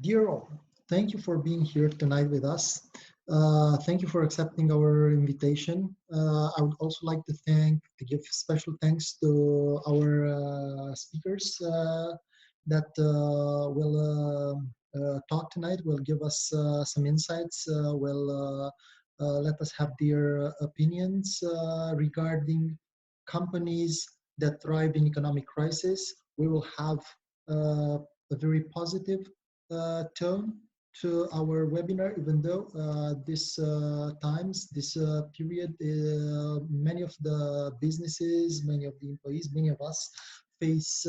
Dear all, thank you for being here tonight with us. Thank you for accepting our invitation. I would also like to give special thanks to our speakers that will talk tonight, will give us some insights, will let us have their opinions regarding companies that thrive in economic crisis. We will have a very positive tone to our webinar, even though this period, many of the businesses, many of the employees, many of us face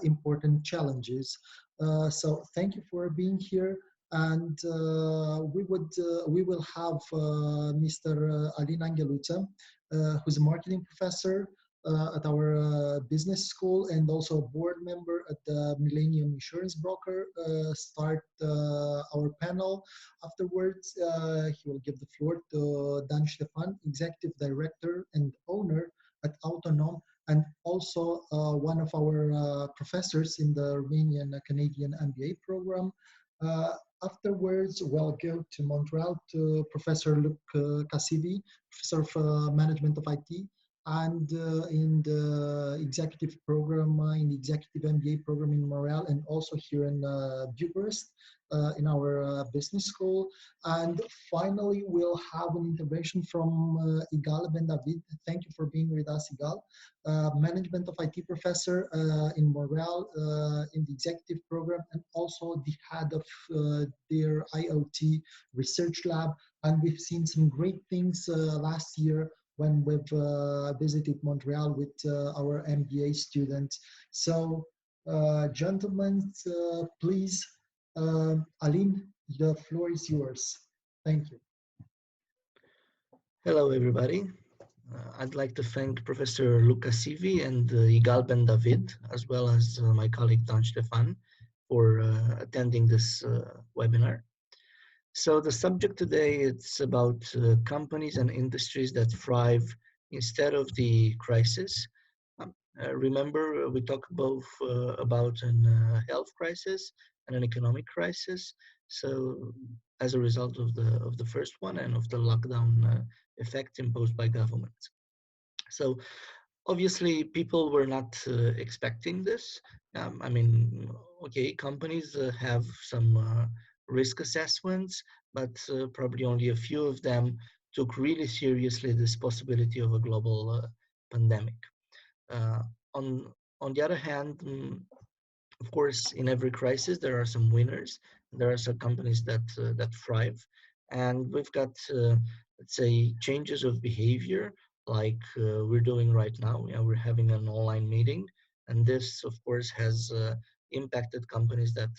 important challenges. So thank you for being here. And we will have Mr. Alin ANGHELUTA, who's a marketing professor at our business school and also a board member at the Millennium Insurance Broker, start our panel. Afterwards, he will give the floor to STEFAN, Executive Director and Owner at AUTONOM, and also one of our professors in the Romanian Canadian MBA program. Afterwards, we'll go to Montreal to Professor CASSIVI, Professor of Management of IT, and in the executive program, in the executive MBA program in Montreal, and also here in Bucharest, in our business school. And finally, we'll have an intervention from Ygal BENDAVID. Thank you for being with us, Ygal. Management of IT professor in Montreal, in the executive program, and also the head of their IoT research lab. And we've seen some great things last year when we've visited Montreal with our MBA students. So, gentlemen, please, Alin, the floor is yours. Thank you. Hello, everybody. I'd like to thank Professor CASSIVI and Ygal BENDAVID, as well as my colleague STEFAN, for attending this webinar. So the subject today, it's about companies and industries that thrive instead of the crisis. Remember, we talk both about a health crisis and an economic crisis. So as a result of the first one and of the lockdown effect imposed by government. So obviously people were not expecting this. I mean, okay, companies have some risk assessments, but probably only a few of them took really seriously this possibility of a global pandemic. On the other hand, of course, in every crisis there are some winners. There are some companies that that thrive, and we've got let's say changes of behavior like we're doing right now. You know, we're having an online meeting, and this, of course, has impacted companies that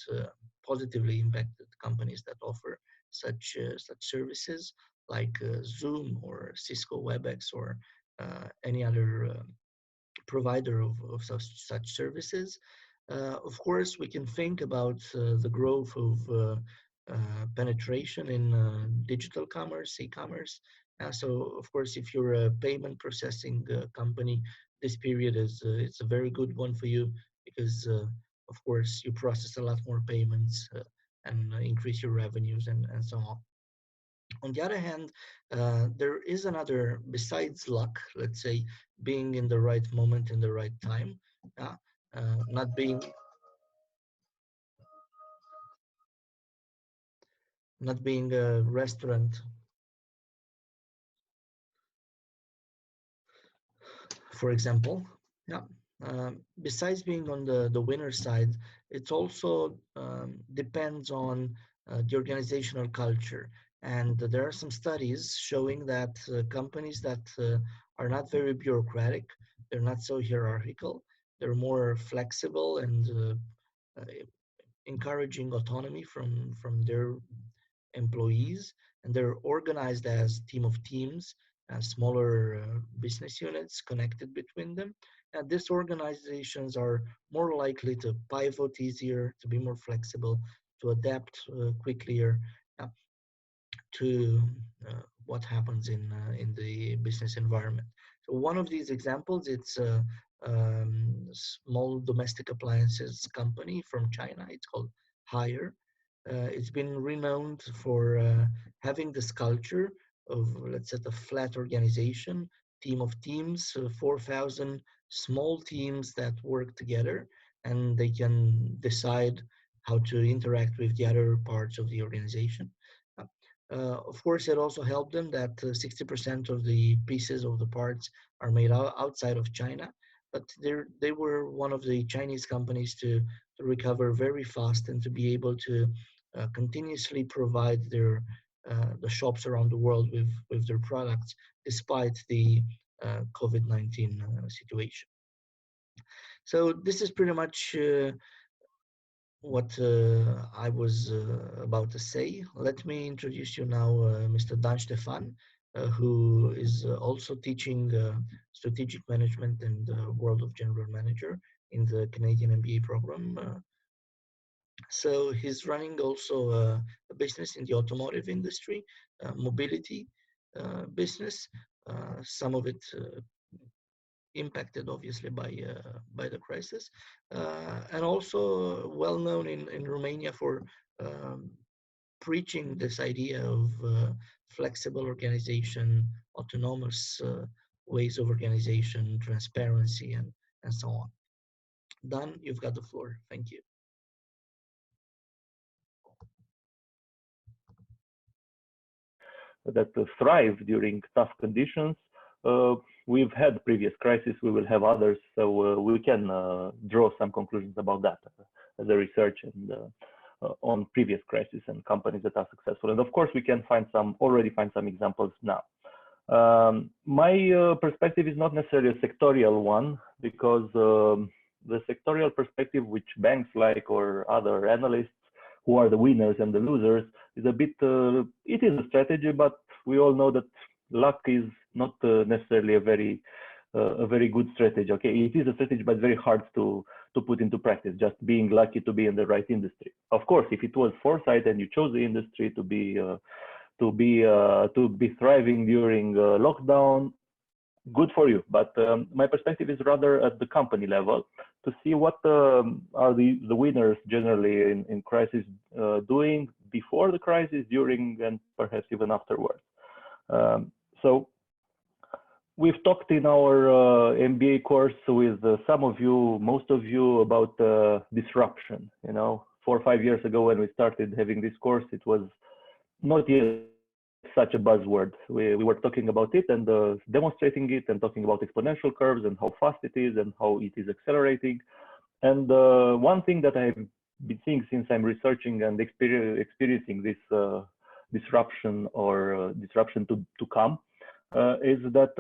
positively impacted companies that offer such services like Zoom or Cisco WebEx or any other provider of such services. Of course, we can think about the growth of penetration in digital commerce, e-commerce. So, of course, if you're a payment processing company, this period is it's a very good one for you because, of course, you process a lot more payments and increase your revenues and so on. On the other hand, there is another, besides luck, let's say, being in the right moment in the right time, not being a restaurant, for example. Yeah. Besides being on the winner side, it also depends on the organizational culture. And there are some studies showing that companies that are not very bureaucratic, they're not so hierarchical, they're more flexible and encouraging autonomy from their employees, and they're organized as team of teams, smaller business units connected between them. And these organizations are more likely to pivot easier, to be more flexible, to adapt quickly to what happens in the business environment. So one of these examples, it's a small domestic appliances company from China. It's called Haier. It's been renowned for having this culture of, let's say, a flat organization, team of teams, 4,000 small teams that work together, and they can decide how to interact with the other parts of the organization. Of course, it also helped them that 60% of the pieces of the parts are made outside of China, but they were one of the Chinese companies to recover very fast and to be able to continuously provide the shops around the world with their products despite the COVID-19 situation. So this is pretty much what I was about to say. Let me introduce you now, Mr. Dan Stefan, who is also teaching strategic management and world of general manager in the Canadian MBA program. So he's running also a business in the automotive industry, mobility business. Some of it impacted obviously by the crisis, and also well known in Romania for um, preaching this idea of flexible organization, autonomous ways of organization, transparency, and so on. Dan, you've got the floor. Thank you. That thrive during tough conditions. We've had previous crises, we will have others, so we can draw some conclusions about that as a research and on previous crises and companies that are successful. And of course, we can already find some examples now. My perspective is not necessarily a sectorial one, because the sectorial perspective, which banks like or other analysts who are the winners and the losers, is a bit, it is a strategy, but we all know that luck is not necessarily a very good strategy. Okay, it is a strategy, but very hard to put into practice, just being lucky to be in the right industry. Of course, if it was foresight and you chose the industry to be thriving during lockdown, good for you. But my perspective is rather at the company level, to see what are the winners generally in crisis doing before the crisis, during, and perhaps even afterwards. So we've talked in our MBA course with some of you, most of you, about disruption. 4 or 5 years ago when we started having this course, it was not yet such a buzzword. We were talking about it and demonstrating it and talking about exponential curves and how fast it is and how it is accelerating. And one thing that I've been seeing since I'm researching and experiencing this disruption or disruption to come is that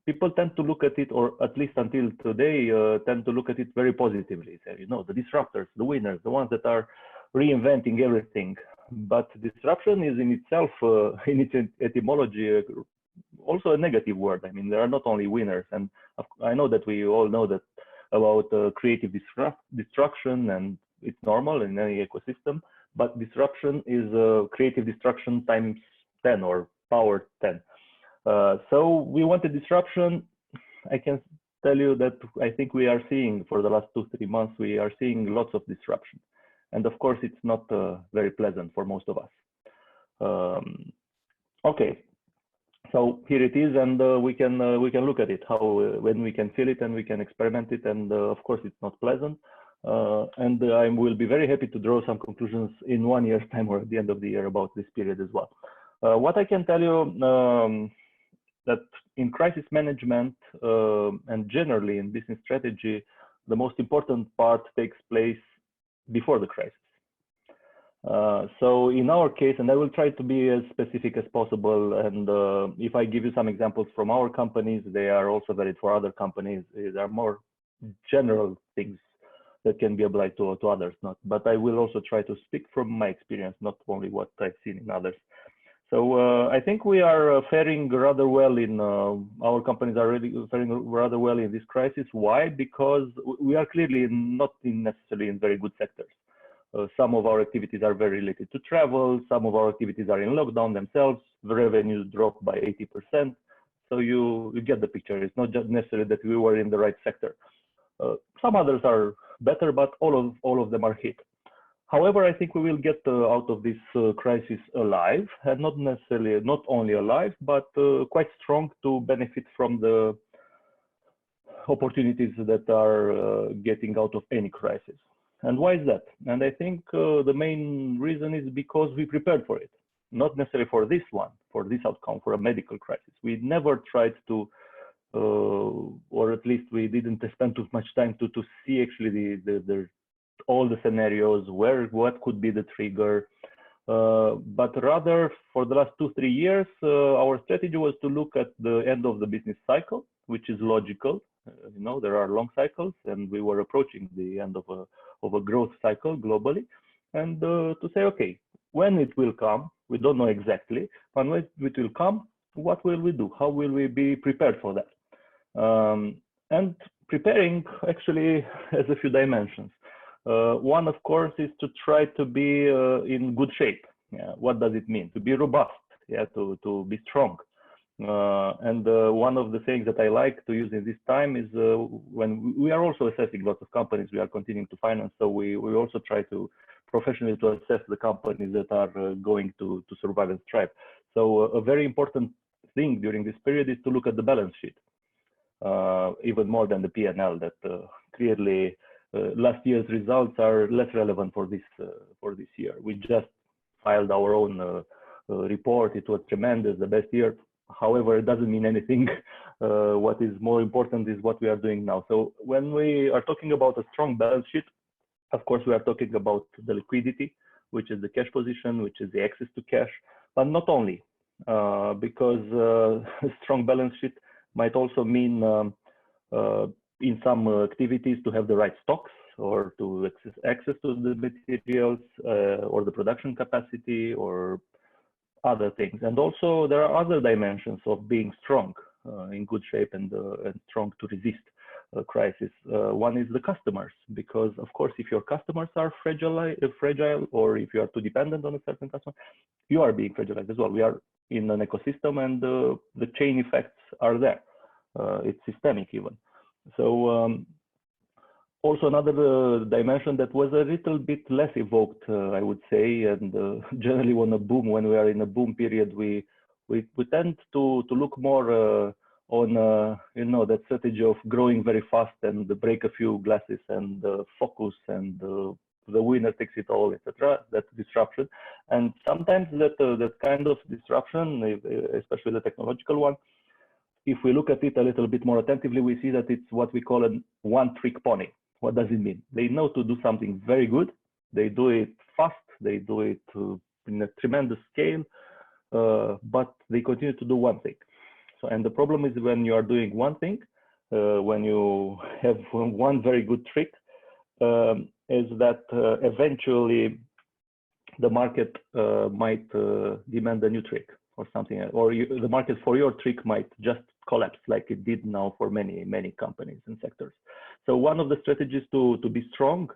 people tend to look at it, or at least until today, tend to look at it very positively. So, the disruptors, the winners, the ones that are reinventing everything. But disruption is in itself, in its etymology, also a negative word. I mean, there are not only winners, and I know that we all know that about creative destruction, and it's normal in any ecosystem. But disruption is creative destruction times 10 or power 10. So we wanted disruption. I can tell you that I think we are seeing, for the last 2-3 months, we are seeing lots of disruption. And of course, it's not very pleasant for most of us. Okay, so here it is, and we can look at it, how when we can feel it and we can experiment it, and of course, it's not pleasant. And I will be very happy to draw some conclusions in 1 year's time or at the end of the year about this period as well. What I can tell you that in crisis management and generally in business strategy, the most important part takes place before the crisis. So in our case, and I will try to be as specific as possible, and if I give you some examples from our companies, they are also valid for other companies. There are more general things that can be applied to others, but I will also try to speak from my experience, not only what I've seen in others. So I think we are faring rather well in, our companies are really faring rather well in this crisis. Why? Because we are clearly not necessarily in very good sectors. Some of our activities are very related to travel. Some of our activities are in lockdown themselves. The revenues dropped by 80%. So you get the picture. It's not just necessarily that we were in the right sector. Some others are better, but all of them are hit. However, I think we will get out of this crisis alive, and not only alive, but quite strong to benefit from the opportunities that are getting out of any crisis. And why is that? And I think the main reason is because we prepared for it, not necessarily for this one, for this outcome, for a medical crisis. We never tried to, or at least we didn't spend too much time to see actually all the scenarios, what could be the trigger. But rather, for the last 2-3 years, our strategy was to look at the end of the business cycle, which is logical. You know, there are long cycles, and we were approaching the end of a growth cycle globally, and to say, okay, when it will come, we don't know exactly, but when it will come, what will we do? How will we be prepared for that? And preparing actually has a few dimensions. One, of course, is to try to be in good shape. Yeah. What does it mean? To be robust, yeah, to be strong. And one of the things that I like to use in this time is when we are also assessing lots of companies we are continuing to finance. So we also try to professionally to assess the companies that are going to survive and thrive. So a very important thing during this period is to look at the balance sheet, even more than the P&L. That clearly last year's results are less relevant for this year. We just filed our own report. It was tremendous, the best year. However, it doesn't mean anything. What is more important is what we are doing now. So when we are talking about a strong balance sheet, of course, we are talking about the liquidity, which is the cash position, which is the access to cash, but not only, because a strong balance sheet might also mean in some activities to have the right stocks or to access to the materials or the production capacity or other things. And also there are other dimensions of being strong, in good shape and strong to resist a crisis. One is the customers, because of course if your customers are fragile, or if you are too dependent on a certain customer, you are being fragilized as well. We are in an ecosystem, and the chain effects are there. It's systemic even. So also another dimension that was a little bit less evoked, I would say, and generally when we are in a boom period, we tend to look more on you know, that strategy of growing very fast and break a few glasses and focus and the winner takes it all, etc. That disruption, and sometimes that kind of disruption, especially the technological one, if we look at it a little bit more attentively, we see that it's what we call a one-trick pony. What does it mean? They know to do something very good. They do it fast. They do it in a tremendous scale, but they continue to do one thing. So, and the problem is when you are doing one thing, when you have one very good trick, is that eventually the market might demand a new trick or something, or the market for your trick might just collapse like it did now for many companies and sectors. So one of the strategies to be strong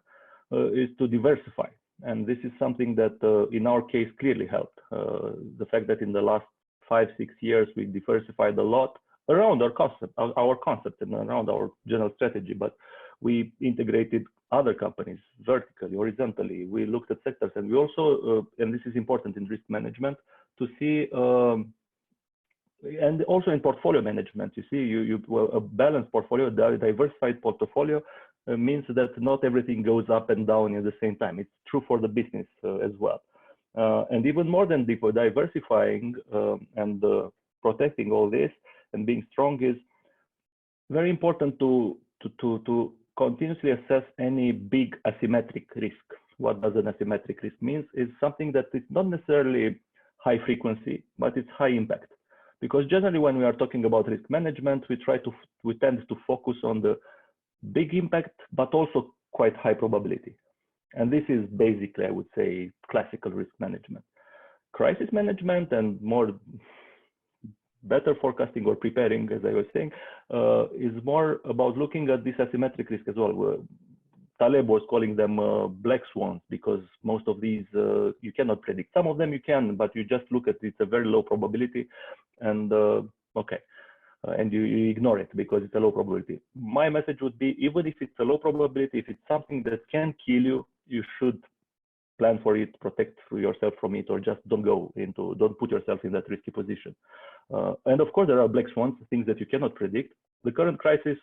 is to diversify. And this is something that in our case clearly helped. The fact that in the last 5-6 years we diversified a lot around our concept and around our general strategy, but we integrated other companies vertically, horizontally. We looked at sectors, and we also, and this is important in risk management, to see, and also in portfolio management, you see, a balanced portfolio, a diversified portfolio means that not everything goes up and down at the same time. It's true for the business as well. And even more than diversifying and protecting all this and being strong is very important to continuously assess any big asymmetric risk. What does an asymmetric risk mean? Is something that is not necessarily high frequency, but it's high impact. Because generally when we are talking about risk management, we tend to focus on the big impact, but also quite high probability. And this is basically, I would say, classical risk management. Crisis management and better forecasting or preparing, as I was saying, is more about looking at this asymmetric risk as well. Taleb was calling them black swans, because most of these you cannot predict. Some of them you can, but you just look at it's a very low probability, and okay, and you ignore it because it's a low probability. My message would be, even if it's a low probability, if it's something that can kill you, you should plan for it, protect yourself from it, or just don't put yourself in that risky position. And of course, there are black swans, things that you cannot predict. The current crisis,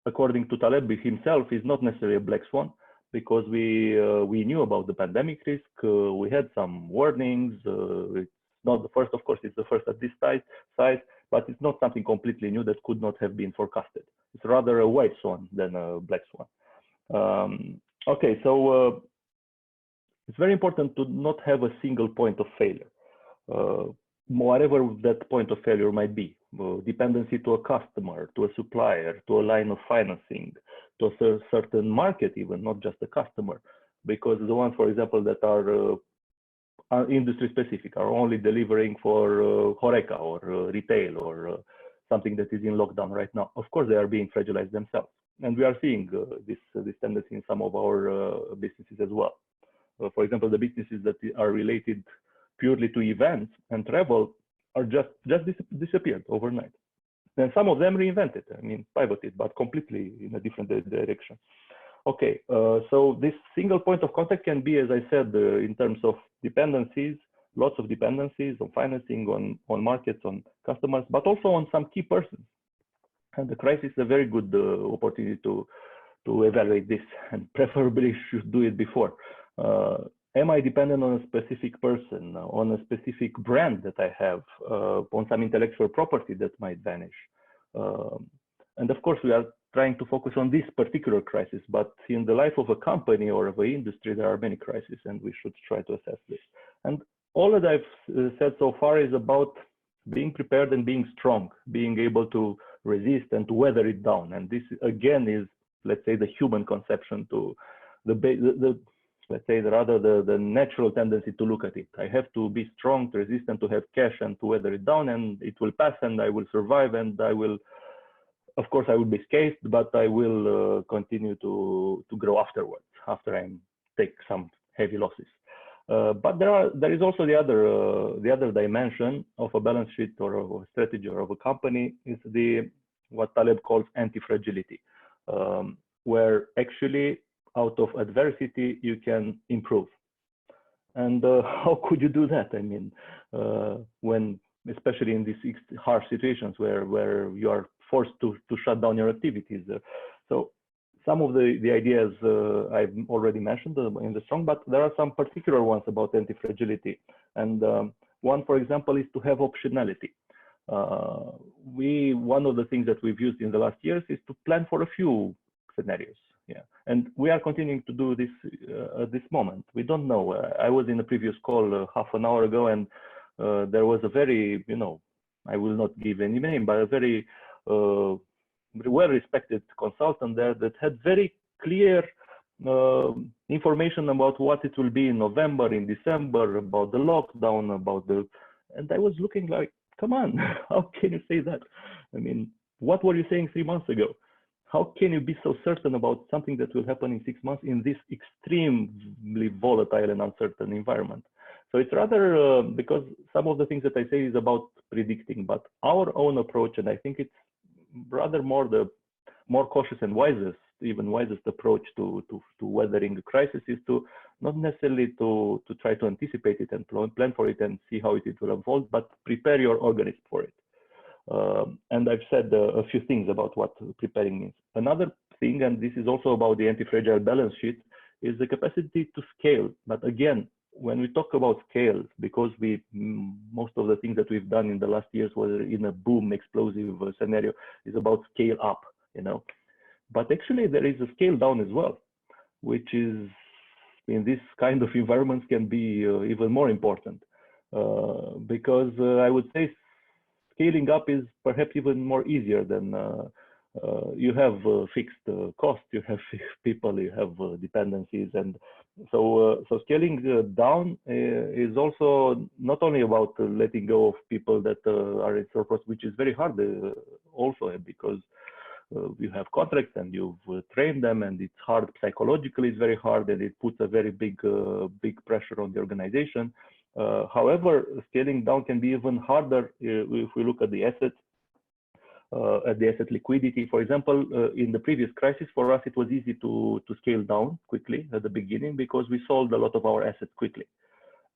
according to Taleb himself, is not necessarily a black swan, because we knew about the pandemic risk. We had some warnings. It's not the first, of course, it's the first at this size, but it's not something completely new that could not have been forecasted. It's rather a white swan than a black swan. Okay, so it's very important to not have a single point of failure, whatever that point of failure might be. Dependency to a customer, to a supplier, to a line of financing, to a certain market even, not just a customer. Because the ones, for example, that are industry specific, are only delivering for HoReCa or retail or something that is in lockdown right now. Of course, they are being fragilized themselves. And we are seeing this tendency in some of our businesses as well. For example, the businesses that are related purely to events and travel are just disappeared overnight. Then some of them reinvented, I mean, pivoted, but completely in a different direction. Okay, so this single point of contact can be, as I said, in terms of dependencies, lots of dependencies on financing, on markets, on customers, but also on some key persons. And the crisis is a very good opportunity to evaluate this, and preferably should do it before. Am I dependent on a specific person, on a specific brand that I have, on some intellectual property that might vanish? And of course, we are trying to focus on this particular crisis, but in the life of a company or of an industry, there are many crises, and we should try to assess this. And all that I've said so far is about being prepared and being strong, being able to resist and to weather it down. And this, again, is, let's say, the human conception to let's say, rather the natural tendency to look at it. I have to be strong, to resist, and to have cash, and to weather it down, and it will pass, and I will survive, and I will, of course, I will be scathed, but I will continue to grow afterwards, after I take some heavy losses. But there is also the other dimension of a balance sheet or of a strategy or of a company, is what Taleb calls anti-fragility, where actually out of adversity you can improve. And how could you do that? I mean, when, especially in these harsh situations where you are forced to shut down your activities. So some of the ideas I've already mentioned in the strong, but there are some particular ones about anti-fragility. And one, for example, is to have optionality. One of the things that we've used in the last years is to plan for a few scenarios. Yeah, and we are continuing to do this at this moment. We don't know. I was in a previous call half an hour ago, and there was a very, I will not give any name, but a very well-respected consultant there that had very clear information about what it will be in November, in December, about the lockdown, and I was looking like, come on, how can you say that? I mean, what were you saying 3 months ago? How can you be so certain about something that will happen in 6 months in this extremely volatile and uncertain environment? So it's rather because some of the things that I say is about predicting, but our own approach, and I think it's rather the more cautious and wisest approach to weathering the crisis, is to not necessarily to try to anticipate it and plan for it and see how it will unfold, but prepare your organism for it. And I've said a few things about what preparing means. Another thing, and this is also about the anti-fragile balance sheet, is the capacity to scale. But again, when we talk about scale, because most of the things that we've done in the last years were in a boom explosive scenario, is about scale up, But actually there is a scale down as well, which is in this kind of environments can be even more important, because I would say scaling up is perhaps even more easier than you have fixed costs, you have fixed people, you have dependencies, and so scaling down is also not only about letting go of people that are in surplus, which is very hard also, because you have contracts and you've trained them, and it's hard psychologically. It's very hard, and it puts a very big pressure on the organization. However, scaling down can be even harder if we look at the assets. at the asset liquidity. For example, in the previous crisis, for us, it was easy to scale down quickly at the beginning because we sold a lot of our assets quickly.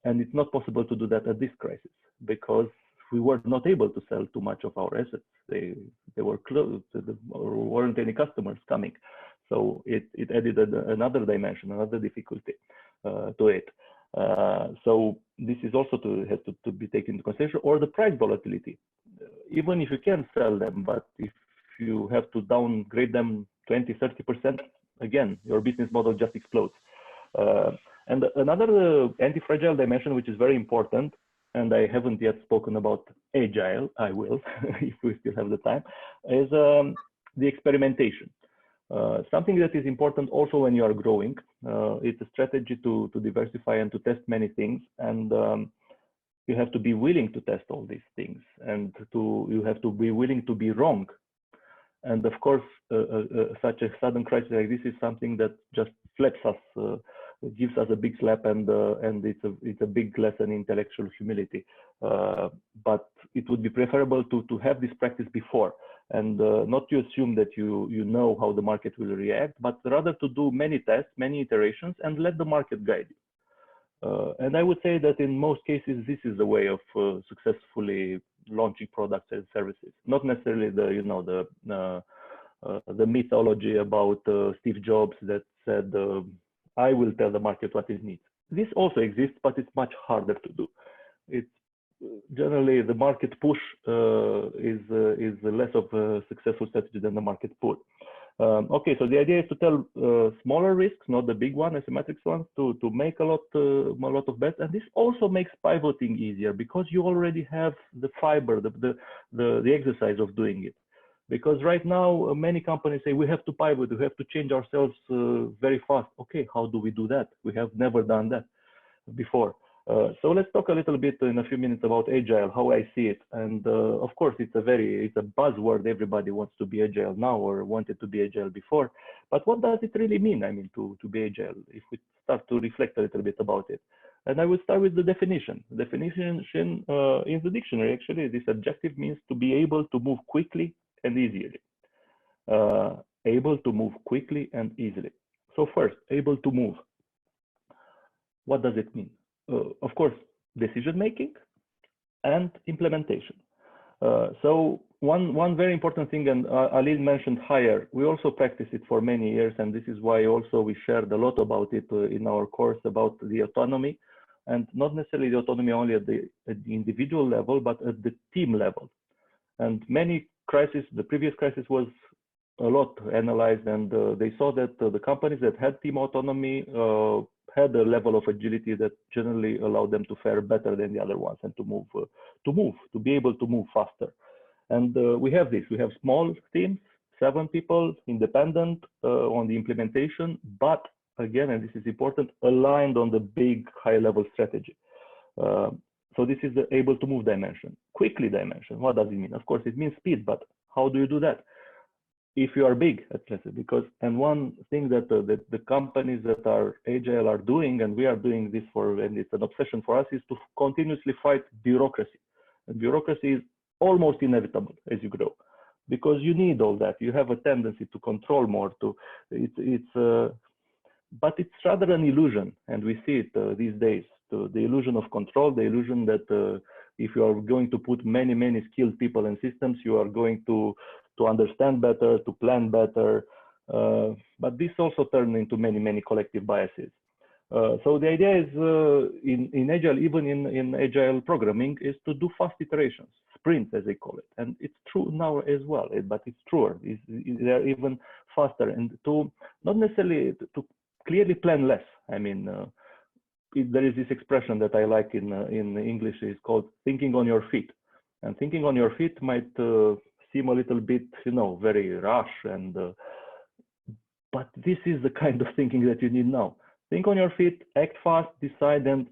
And it's not possible to do that at this crisis because we were not able to sell too much of our assets. They were closed, or weren't any customers coming. So it added another dimension, another difficulty to it. So this is also has to be taken into consideration, or the price volatility. Even if you can sell them, but if you have to downgrade them 20, 30%, again, your business model just explodes. And another anti-fragile dimension, which is very important, and I haven't yet spoken about agile, I will, if we still have the time, is the experimentation. Something that is important also when you are growing. It's a strategy to diversify and to test many things, and you have to be willing to test all these things, and you have to be willing to be wrong. And of course, such a sudden crisis like this is something that just slaps us, gives us a big slap, and it's a big lesson in intellectual humility. But it would be preferable to have this practice before, and not to assume that you know how the market will react, but rather to do many tests, many iterations, and let the market guide you. And I would say that in most cases, this is the way of successfully launching products and services. Not necessarily the mythology about Steve Jobs that said, "I will tell the market what it needs." This also exists, but it's much harder to do. It's generally the market push is less of a successful strategy than the market pull. Okay, so the idea is to tell smaller risks, not the big one, asymmetric ones, to make a lot of bets, and this also makes pivoting easier because you already have the fiber, the exercise of doing it. Because right now, many companies say we have to pivot, we have to change ourselves very fast. Okay, how do we do that? We have never done that before. So let's talk a little bit in a few minutes about agile, how I see it. And of course, it's a buzzword. Everybody wants to be agile now or wanted to be agile before. But what does it really mean? I mean, to be agile, if we start to reflect a little bit about it. And I will start with the definition. The definition in the dictionary, actually, this adjective means to be able to move quickly and easily. Able to move quickly and easily. So first, able to move. What does it mean? Of course, decision-making and implementation. So one very important thing, and Alin mentioned hire, we also practice it for many years, and this is why also we shared a lot about it in our course about the autonomy, and not necessarily the autonomy only at the individual level, but at the team level. And many crises, the previous crisis was a lot analyzed, and they saw that the companies that had team autonomy had a level of agility that generally allowed them to fare better than the other ones and to be able to move faster. And we have this. We have small teams, 7 people, independent on the implementation, but again, and this is important, aligned on the big high-level strategy. So this is the able to move dimension. Quickly dimension, what does it mean? Of course, it means speed, but how do you do that? If you are big, because, and one thing that the companies that are agile are doing, and we are doing this and it's an obsession for us, is to continuously fight bureaucracy. And bureaucracy is almost inevitable as you grow, because you need all that. You have a tendency to control more. But it's rather an illusion, and we see it these days. The illusion of control, the illusion that if you are going to put many skilled people and systems, you are going to understand better, to plan better, but this also turns into many collective biases. So the idea is in Agile, even in Agile programming, is to do fast iterations, sprints as they call it. And it's true now as well, but it's truer. They're even faster, and to not necessarily to clearly plan less. I mean, there is this expression that I like in English, is called thinking on your feet. And thinking on your feet might seem a little bit, very rash, and but this is the kind of thinking that you need now. Think on your feet, act fast, decide, and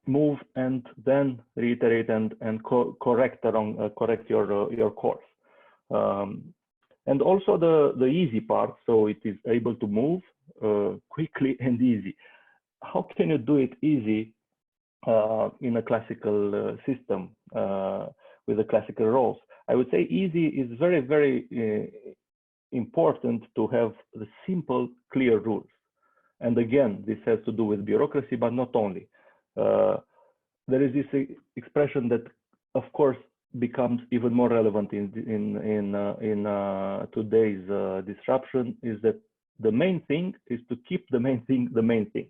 move, and then reiterate and correct your course. And also the easy part, so it is able to move quickly and easy. How can you do it easy in a classical system with the classical roles? I would say easy is very, very important to have the simple, clear rules. And again, this has to do with bureaucracy, but not only. There is this expression that, of course, becomes even more relevant in today's disruption, is that the main thing is to keep the main thing the main thing.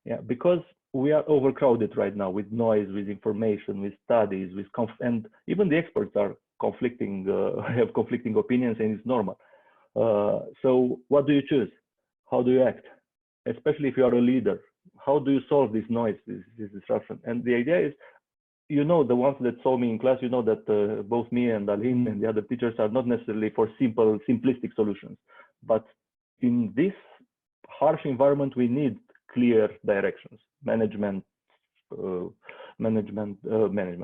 Yeah, because we are overcrowded right now with noise, with information, with studies, with and even the experts are conflicting, have conflicting opinions, and it's normal. So what do you choose? How do you act? Especially if you are a leader, how do you solve this noise, this disruption? And the idea is, you know, the ones that saw me in class, you know that both me and Alin and the other teachers are not necessarily for simplistic solutions. But in this harsh environment, we need clear directions, management,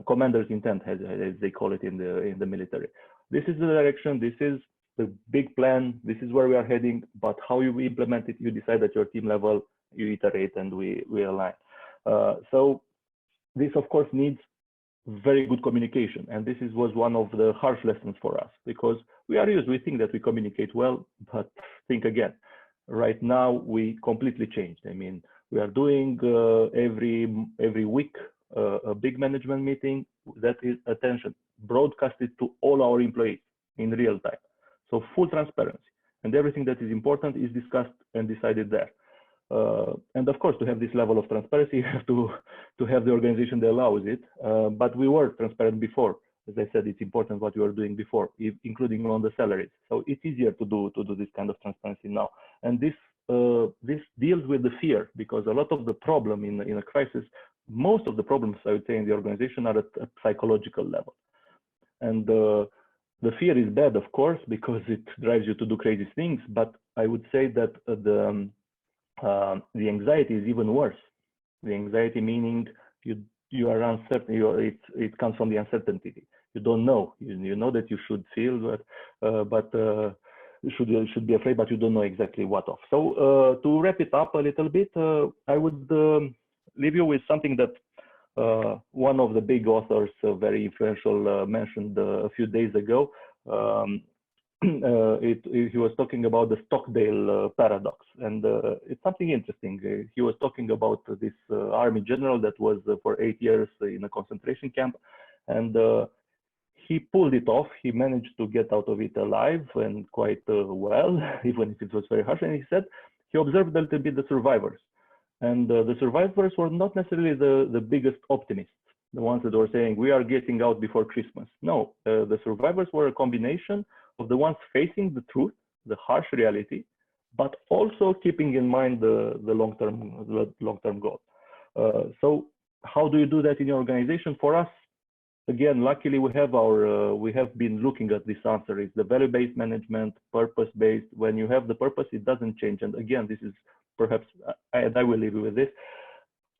commander's intent, as they call it in the military. This is the direction. This is the big plan. This is where we are heading. But how you implement it, you decide at your team level. You iterate and we align. So this, of course, needs very good communication, and this was one of the harsh lessons for us, because we think that we communicate well, but think again. Right now we completely changed. I mean, we are doing every week a big management meeting that is, attention, broadcasted to all our employees in real time. So full transparency, and everything that is important is discussed and decided there. And of course, to have this level of transparency, you have to have the organization that allows it. But we were transparent before. As I said, it's important what you were doing before, including on the salaries. So it's easier to do this kind of transparency now. And this deals with the fear, because a lot of the problem in a crisis, most of the problems, I would say, in the organization are at a psychological level. And the fear is bad, of course, because it drives you to do crazy things. But I would say that the anxiety is even worse. The anxiety meaning you are uncertain. It comes from the uncertainty. You don't know. You know that you should feel, but you should be afraid, but you don't know exactly what of. So to wrap it up a little bit, I would leave you with something that one of the big authors, very influential, mentioned a few days ago. He was talking about the Stockdale paradox, and it's something interesting. He was talking about this army general that was for 8 years in a concentration camp, and he pulled it off. He managed to get out of it alive and quite well, even if it was very harsh. And he said he observed a little bit the survivors, and the survivors were not necessarily the biggest optimists, the ones that were saying we are getting out before Christmas. No, the survivors were a combination of the ones facing the truth, the harsh reality, but also keeping in mind the long-term goal. So how do you do that in your organization? For us, again, luckily we have been looking at this answer. It's the value-based management, purpose-based. When you have the purpose, it doesn't change. And again, this is perhaps, I will leave you with this.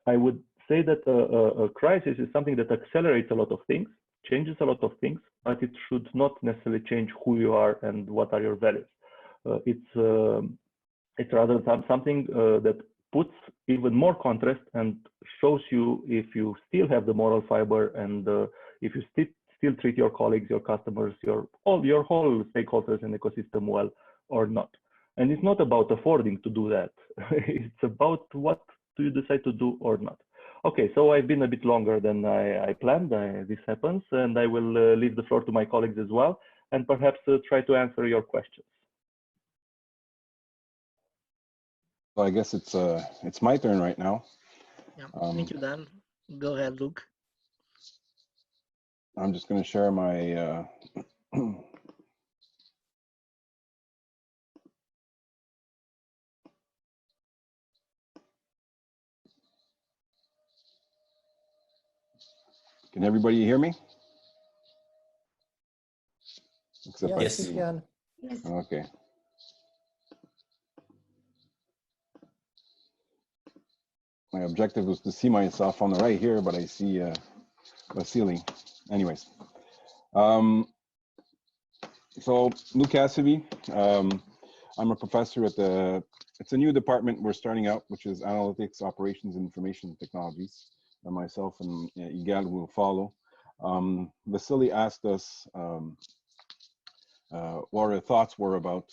I would say that a crisis is something that accelerates a lot of things, changes a lot of things, but it should not necessarily change who you are and what are your values. It's rather something that puts even more contrast and shows you if you still have the moral fiber, and if you still treat your colleagues, your customers, your whole stakeholders and ecosystem well or not. And it's not about affording to do that. It's about what do you decide to do or not. Okay, so I've been a bit longer than I planned. This happens, and I will leave the floor to my colleagues as well, and perhaps try to answer your questions. Well, I guess it's my turn right now. Yeah, thank you, Dan. Go ahead, Luke. I'm just going to share my Can everybody hear me? Except Yes, you can. Yes. Okay. My objective was to see myself on the right here, but I see a ceiling. Anyways, so Luke CASSIVI, I'm a professor at it's a new department we're starting out, which is Analytics, Operations, and Information Technologies. And myself and Ygal will follow. Vasily asked us what our thoughts were about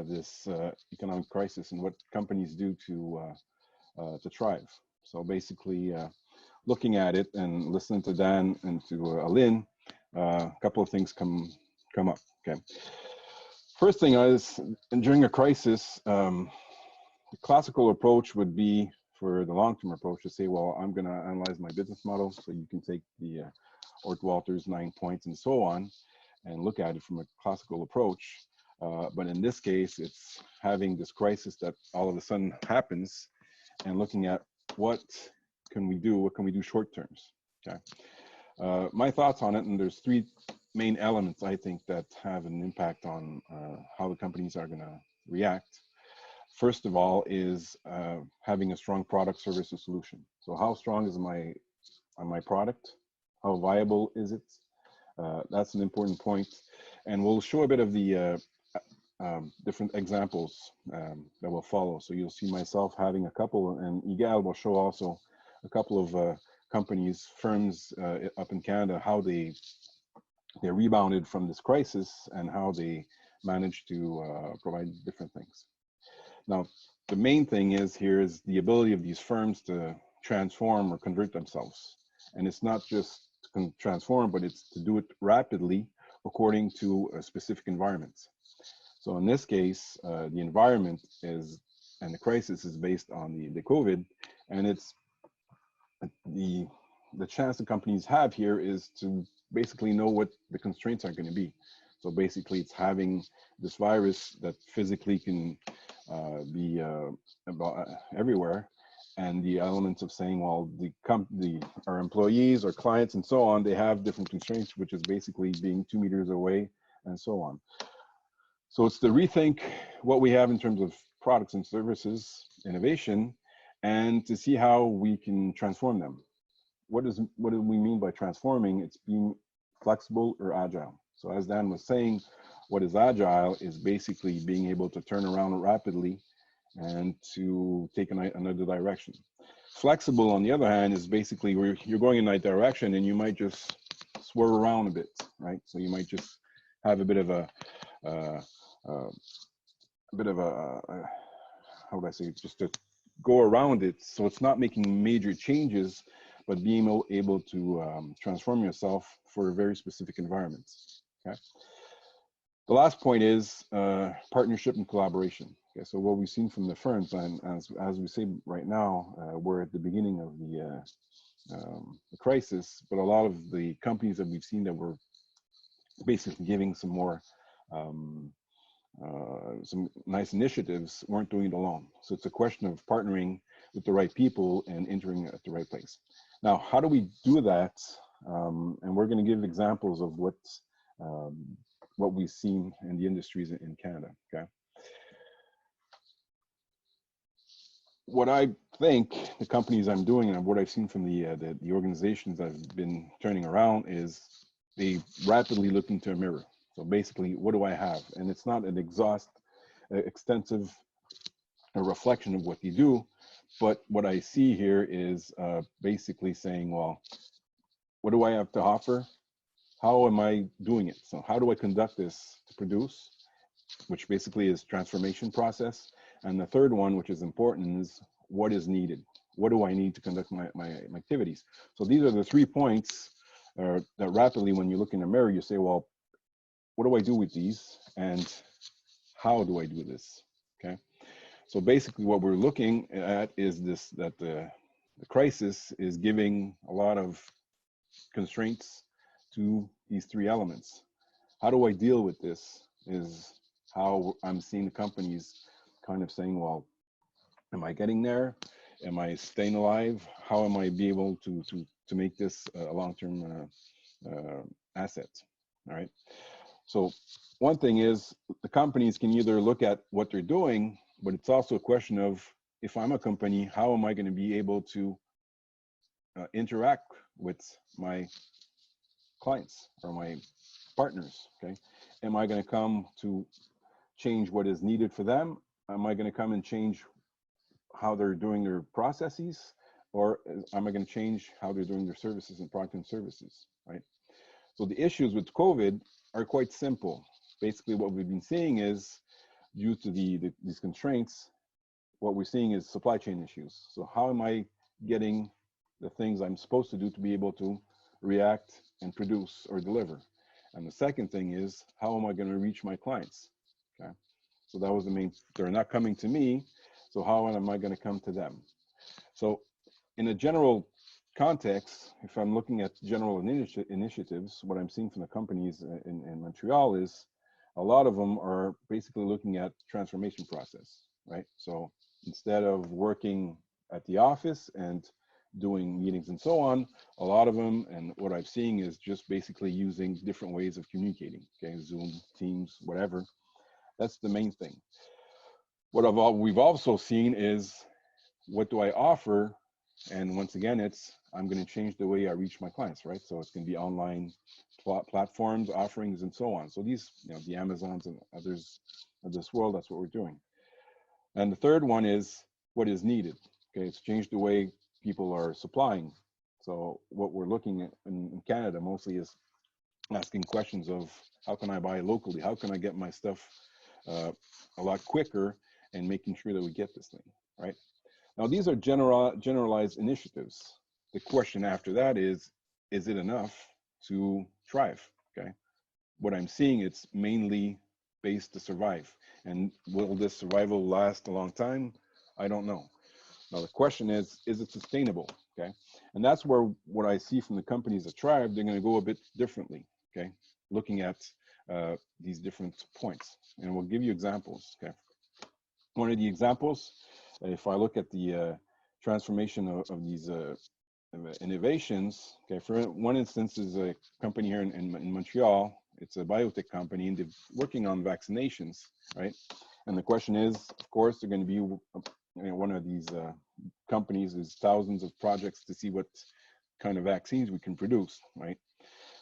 this economic crisis and what companies do to thrive. So basically, looking at it and listening to Dan and to Alin, a couple of things come up. Okay. First thing is, during a crisis, the classical approach would be for the long-term approach to say, well, I'm going to analyze my business model. So you can take the Ort Walters 9 points and so on, and look at it from a classical approach. But in this case, it's having this crisis that all of a sudden happens and looking at what can we do short terms, okay? My thoughts on it, and there's 3 main elements I think that have an impact on how the companies are gonna react. First of all is having a strong product, service, or solution. So how strong is my product? How viable is it? That's an important point. And we'll show a bit of the different examples that will follow. So you'll see myself having a couple, and Ygal will show also a couple of companies, firms up in Canada, how they rebounded from this crisis and how they managed to provide different things. Now, the main thing is the ability of these firms to transform or convert themselves. And it's not just to transform, but it's to do it rapidly according to a specific environment. So in this case, the environment and the crisis is based on the COVID, and it's the chance the companies have here is to basically know what the constraints are going to be. So basically, it's having this virus that physically can be everywhere, and the elements of saying, well, our employees or clients and so on, they have different constraints, which is basically being 2 meters away and so on. So it's to rethink what we have in terms of products and services, innovation, and to see how we can transform them. What do we mean by transforming? It's being flexible or agile. So as Dan was saying, what is agile is basically being able to turn around rapidly and to take another direction. Flexible, on the other hand, is basically where you're going in that direction and you might just swerve around a bit, right? So you might just have a bit of a how would I say, just to go around it. So it's not making major changes, but being able to transform yourself for very specific environments, okay? The last point is partnership and collaboration. Okay, so what we've seen from the firms, and as we say right now, we're at the beginning of the crisis, but a lot of the companies that we've seen that were basically giving some more some nice initiatives weren't doing it alone. So it's a question of partnering with the right people and entering at the right place. Now, how do we do that? And we're going to give examples of what we've seen in the industries in Canada. Okay. What I think the companies I'm doing and what I've seen from the organizations I've been turning around is they rapidly look into a mirror. So basically, what do I have? And it's not an extensive reflection of what you do, but what I see here is basically saying, well, what do I have to offer? How am I doing it? So how do I conduct this to produce, which basically is transformation process. And the third one, which is important, is what is needed? What do I need to conduct my activities? So these are the 3 points that rapidly, when you look in the mirror, you say, well, what do I do with these? And how do I do this? Okay. So basically what we're looking at is that the crisis is giving a lot of constraints to these 3 elements. How do I deal with this is how I'm seeing the companies kind of saying, well, am I getting there? Am I staying alive? How am I be able to make this a long-term asset? All right. So one thing is the companies can either look at what they're doing, but it's also a question of, if I'm a company, how am I going to be able to interact with my clients or my partners? Okay. Am I going to come to change what is needed for them? Am I going to come and change how they're doing their processes? Or am I going to change how they're doing their services and product and services, right? So the issues with COVID are quite simple. Basically, what we've been seeing is, due to these constraints, what we're seeing is supply chain issues. So how am I getting the things I'm supposed to do to be able to react and produce or deliver? And the second thing is, how am I going to reach my clients? Okay. So that was the main, they're not coming to me. So how am I going to come to them? So in a general context, if I'm looking at general initiatives, what I'm seeing from the companies in Montreal is a lot of them are basically looking at transformation process, right? So instead of working at the office and doing meetings and so on, a lot of them, and what I'm seeing is just basically using different ways of communicating, okay, Zoom, Teams, whatever. That's the main thing. What we've also seen is, what do I offer? And once again, I'm going to change the way I reach my clients, right? So it's going to be online platforms, offerings, and so on. So these, the Amazons and others of this world, that's what we're doing. And the third one is what is needed. Okay, it's changed the way people are supplying. So what we're looking at in Canada mostly is asking questions of, how can I buy locally? How can I get my stuff a lot quicker, and making sure that we get this thing, right? Now, these are generalized initiatives. The question after that is it enough to thrive, okay? What I'm seeing, it's mainly based to survive. And will this survival last a long time? I don't know. Now, the question is it sustainable, okay? And that's where what I see from the companies that thrive, they're gonna go a bit differently, okay? Looking at these different points. And we'll give you examples, okay? One of the examples, if I look at the transformation of these innovations, okay, for one instance is a company here in Montreal. It's a biotech company, and they're working on vaccinations, right? And the question is, of course, they're going to be one of these companies is thousands of projects to see what kind of vaccines we can produce, right?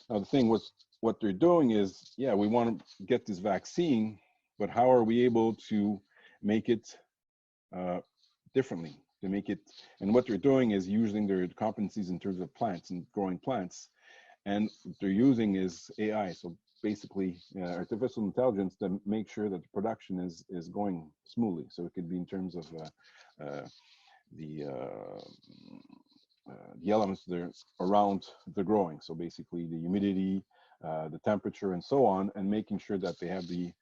Now, the thing was, what they're doing is, yeah, we want to get this vaccine, but how are we able to make it differently, to make it, and what they're doing is using their competencies in terms of plants and growing plants, and what they're using is AI, so basically artificial intelligence to make sure that the production is going smoothly. So it could be in terms of the elements that are around the growing, so basically the humidity, the temperature, and so on, and making sure that they have the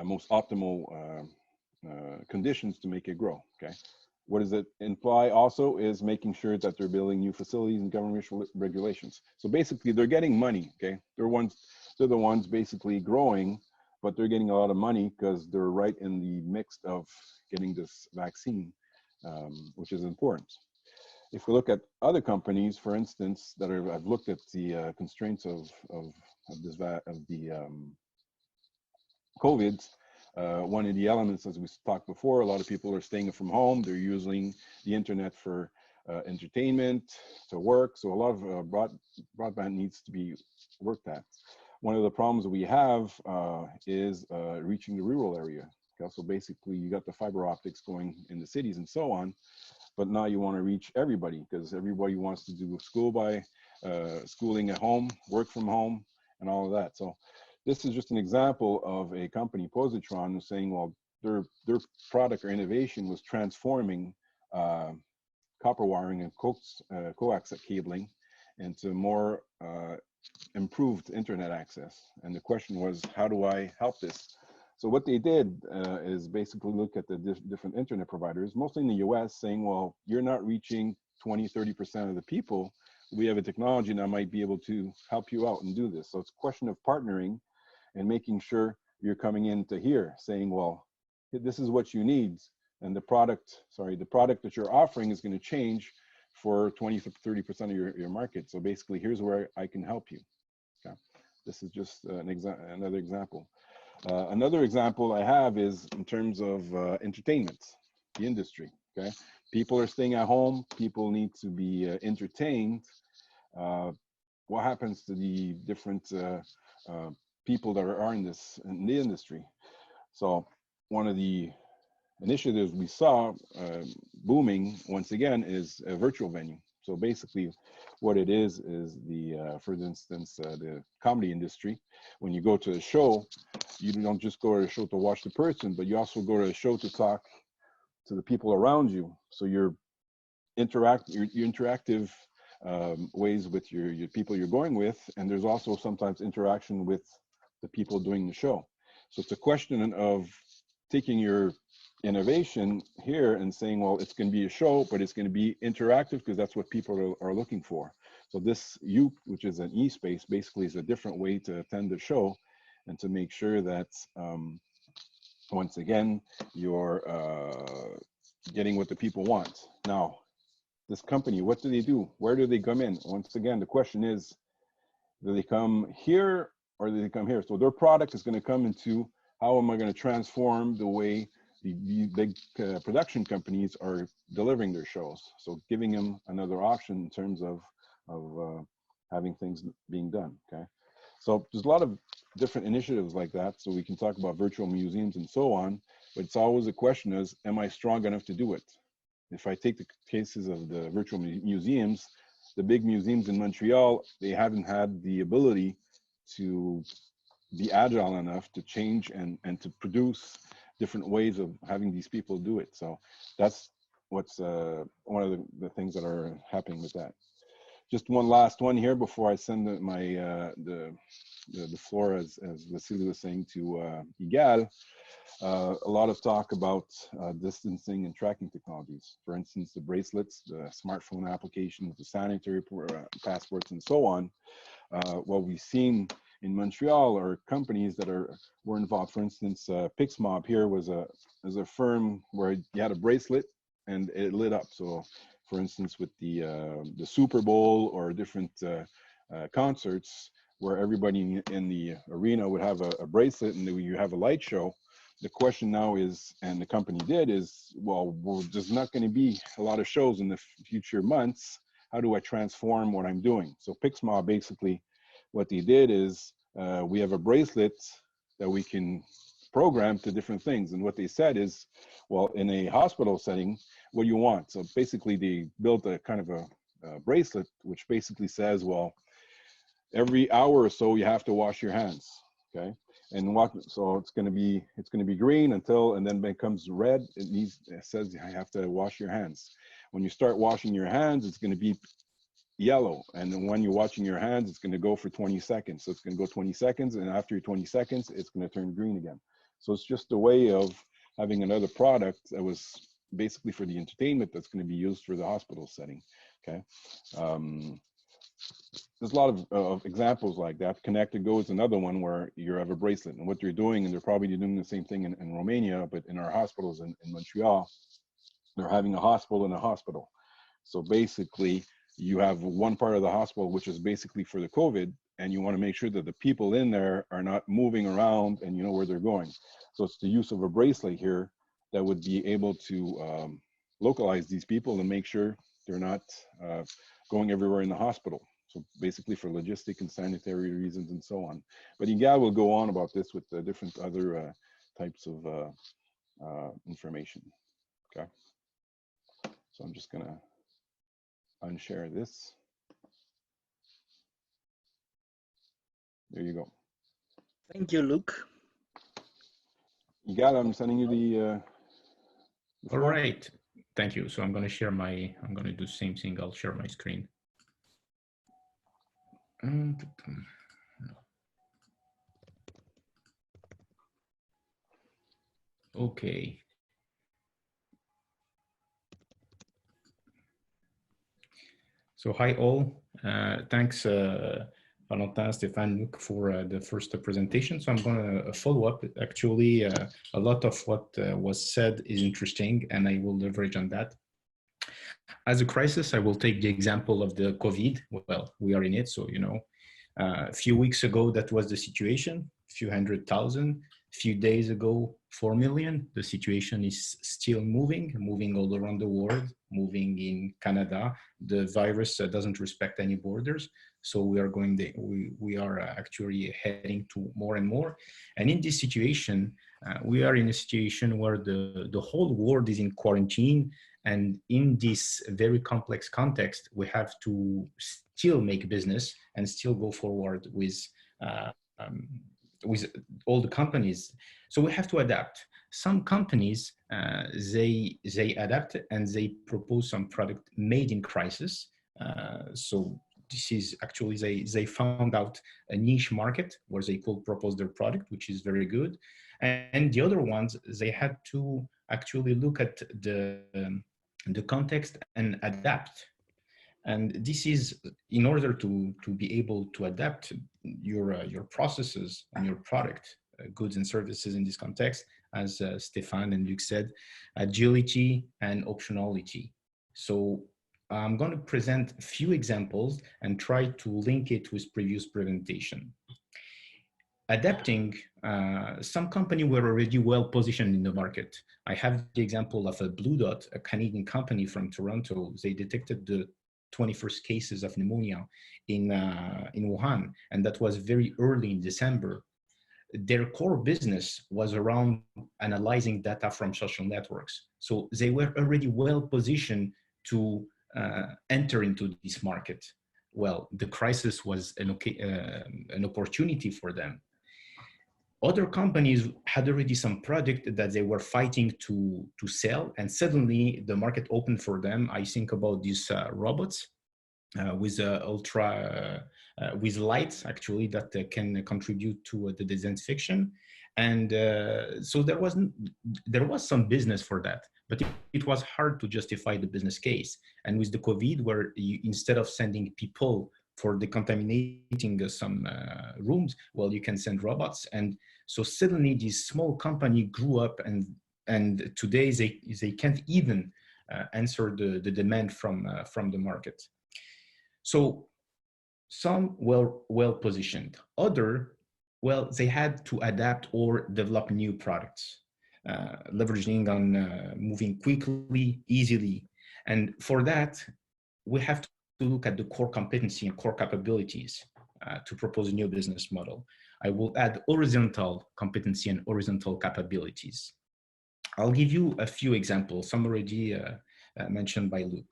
most optimal conditions to make it grow, okay? What does it imply also is making sure that they're building new facilities and governmental regulations. So basically they're getting money, okay? They're the ones basically growing, but they're getting a lot of money because they're right in the mix of getting this vaccine, which is important. If we look at other companies, for instance, that are, I've looked at the constraints of the COVID. One of the elements, as we talked before, a lot of people are staying from home. They're using the internet for entertainment, to work. So a lot of broadband needs to be worked at. One of the problems we have is reaching the rural area. Okay? So basically, you got the fiber optics going in the cities and so on, but now you want to reach everybody because everybody wants to do schooling at home, work from home, and all of that. So this is just an example of a company, Positron, who's saying, well, their product or innovation was transforming copper wiring and coax cabling into more improved internet access. And the question was, how do I help this? So what they did is basically look at the different internet providers, mostly in the US, saying, well, you're not reaching 20, 30% of the people. We have a technology that might be able to help you out and do this. So it's a question of partnering and making sure you're coming in to here saying, well, this is what you need. And the product that you're offering is going to change for 20 to 30% of your market. So basically, here's where I can help you. Okay. This is just another example. Another example I have is in terms of entertainment, the industry. Okay. People are staying at home. People need to be entertained. What happens to the different people that are in the industry? So one of the initiatives we saw booming once again is a virtual venue. So basically what it is the, for instance, the comedy industry. When you go to a show, you don't just go to a show to watch the person, but you also go to a show to talk to the people around you. So you're interactive ways with your people you're going with, and there's also sometimes interaction with the people doing the show. So it's a question of taking your innovation here and saying, well, it's going to be a show, but it's going to be interactive because that's what people are looking for. So this which is an e-space, basically is a different way to attend the show and to make sure that once again you're getting what the people want. Now, this company, what do they do? Where do they come in? Once again, the question is, do they come here or do they come here? So their product is going to come into how am I going to transform the way the big production companies are delivering their shows. So giving them another option in terms of having things being done, okay? So there's a lot of different initiatives like that. So we can talk about virtual museums and so on, but it's always a question is, am I strong enough to do it? If I take the cases of the virtual museums, the big museums in Montreal, they haven't had the ability to be agile enough to change and to produce different ways of having these people do it. So that's what's one of the things that are happening with that. Just one last one here before I send the floor, as Vasily was saying, to Ygal. A lot of talk about distancing and tracking technologies. For instance, the bracelets, the smartphone applications, the sanitary passports, and so on. What we've seen in Montreal are companies that were involved. For instance, Pixmob here was a firm where you had a bracelet and it lit up. So, for instance, with the Super Bowl or different concerts, where everybody in the arena would have a bracelet and you have a light show. The question now is, and the company did, is, well, there's not going to be a lot of shows in the future months. How do I transform what I'm doing? So Pixmob, basically, what they did is we have a bracelet that we can program to different things. And what they said is, well, in a hospital setting, what do you want? So basically, they built a kind of a bracelet, which basically says, well, every hour or so, you have to wash your hands, okay? And so it's going to be green until, and then when it becomes red, it says you have to wash your hands. When you start washing your hands, it's going to be yellow. And then when you're washing your hands, it's going to go for 20 seconds. So it's going to go 20 seconds. And after 20 seconds, it's going to turn green again. So it's just a way of having another product that was basically for the entertainment that's going to be used for the hospital setting, okay? There's a lot of examples like that. Connected Go is another one where you have a bracelet, and what you're doing, and they're probably doing the same thing in Romania, but in our hospitals in Montreal, they're having a hospital in a hospital. So basically, you have one part of the hospital, which is basically for the COVID, and you want to make sure that the people in there are not moving around and you know where they're going. So it's the use of a bracelet here that would be able to localize these people and make sure they're not going everywhere in the hospital. So basically for logistic and sanitary reasons and so on. But Ygal will go on about this with the different other types of information, okay? So I'm just gonna unshare this. There you go. Thank you, Luke. Ygal, I'm sending you the all right, thank you. So I'm going to share I'm going to do the same thing. I'll share my screen. Okay. So hi all, thanks Valentin, Stefan, Luc for the first presentation. So I'm going to follow up. Actually, a lot of what was said is interesting and I will leverage on that. As a crisis, I will take the example of the COVID. Well, we are in it, so you know. A few weeks ago, that was the situation, a few 100,000. A few days ago, 4 million. The situation is still moving all around the world, moving in Canada. The virus doesn't respect any borders. So we are actually heading to more and more. And in this situation, we are in a situation where the whole world is in quarantine And in this very complex context, we have to still make business and still go forward with all the companies. So we have to adapt. Some companies, they adapt and they propose some product made in crisis. So this is actually, they found out a niche market where they could propose their product, which is very good. And the other ones, they had to actually look at the context and adapt. And this is in order to be able to adapt your processes and your product, goods and services in this context, as Stefan and Luc said, agility and optionality. So I'm going to present a few examples and try to link it with previous presentation. Adapting, some companies were already well positioned in the market. I have the example of a Blue Dot, a Canadian company from Toronto. They detected the 21st cases of pneumonia in Wuhan, and that was very early in December. Their core business was around analyzing data from social networks. So they were already well positioned to enter into this market. Well, the crisis was an opportunity for them. Other companies had already some product that they were fighting to sell, and suddenly the market opened for them. I think about these robots with with lights actually that can contribute to the disinfection, and so there was some business for that, but it was hard to justify the business case. And with the COVID, where instead of sending people for decontaminating some rooms, well, you can send robots. And so suddenly this small company grew up, and today they can't even answer the demand from the market. So some well positioned, other, well, they had to adapt or develop new products, leveraging on moving quickly, easily. And for that, we have to look at the core competency and core capabilities to propose a new business model. I will add horizontal competency and horizontal capabilities. I'll give you a few examples, some already mentioned by Luc.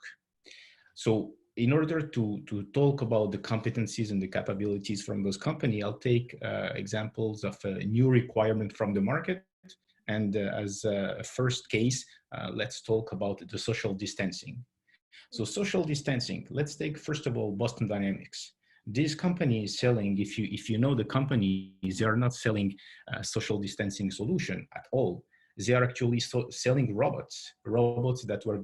So in order to talk about the competencies and the capabilities from those companies, I'll take examples of a new requirement from the market. And as a first case, let's talk about the social distancing. So social distancing, let's take first of all Boston Dynamics. This company is selling, if you know the company, they are not selling a social distancing solution at all. They are actually selling robots that were,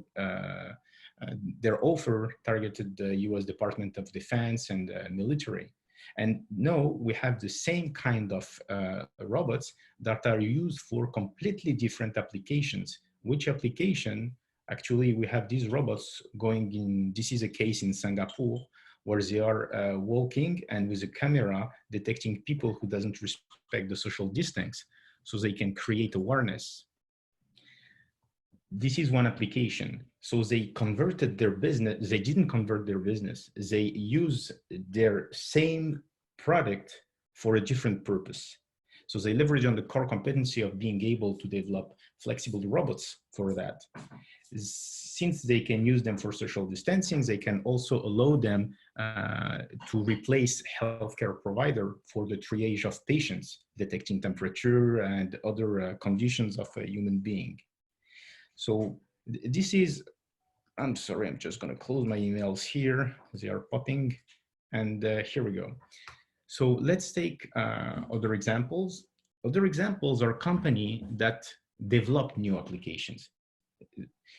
their offer targeted the US Department of Defense and military. And now we have the same kind of robots that are used for completely different applications. Which application? Actually, we have these robots going in, this is a case in Singapore, where they are walking and with a camera detecting people who doesn't respect the social distance, so they can create awareness. This is one application. So they converted their business, they didn't convert their business, they use their same product for a different purpose. So they leverage on the core competency of being able to develop flexible robots for that. Since they can use them for social distancing, they can also allow them to replace healthcare provider for the triage of patients, detecting temperature and other conditions of a human being. So this is, I'm sorry, I'm just going to close my emails here. They are popping. And here we go. So let's take other examples. Other examples are companies that develop new applications.